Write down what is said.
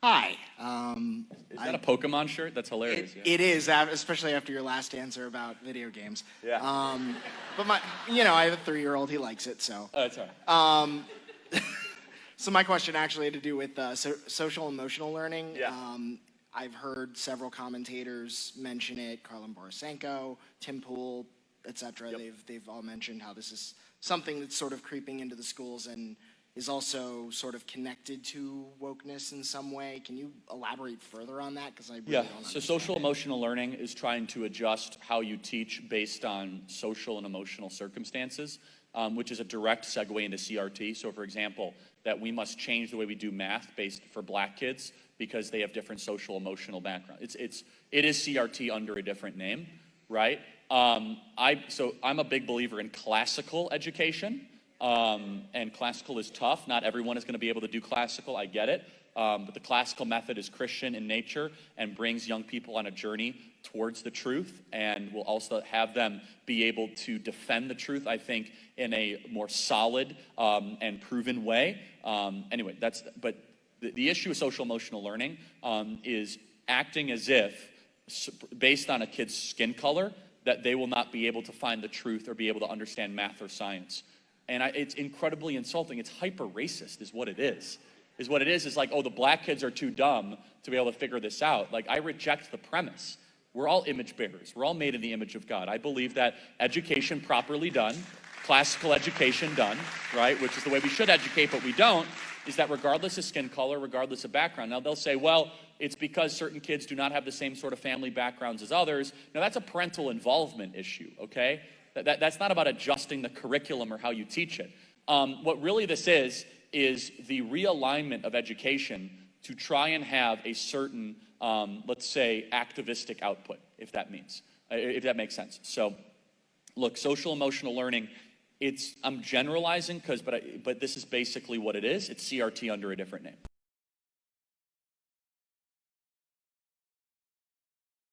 Hi. Is that a Pokemon shirt? That's hilarious. It is, especially after your last answer about video games. Yeah. But I have a 3-year-old. He likes it, so. Oh, that's all right. So my question actually had to do with social emotional learning. Yeah. I've heard several commentators mention it. Carlin Borisenko, Tim Pool, etc. Yep. They've all mentioned how this is something that's sort of creeping into the schools and is also sort of connected to wokeness in some way. Can you elaborate further on that? Because I really don't understand. So social emotional learning is trying to adjust how you teach based on social and emotional circumstances, which is a direct segue into CRT. So for example, that we must change the way we do math based for black kids because they have different social emotional background. It is CRT under a different name, right? So I'm a big believer in classical education. And classical is tough. Not everyone is going to be able to do classical. I get it. But the classical method is Christian in nature and brings young people on a journey towards the truth and will also have them be able to defend the truth, I think, in a more solid and proven way. Anyway, but the issue with social emotional learning is acting as if, based on a kid's skin color, that they will not be able to find the truth or be able to understand math or science. And it's incredibly insulting. It's hyper-racist is what it is. It's like, oh, the black kids are too dumb to be able to figure this out. Like, I reject the premise. We're all image bearers. We're all made in the image of God. I believe that education properly done, classical education done, right, which is the way we should educate, but we don't, is that regardless of skin color, regardless of background. Now, they'll say, well, it's because certain kids do not have the same sort of family backgrounds as others. Now, that's a parental involvement issue, okay? That's not about adjusting the curriculum or how you teach it. What really this is the realignment of education to try and have a certain, let's say, activistic output, if that makes sense. So, look, social emotional learning, I'm generalizing, but this is basically what it is. It's CRT under a different name.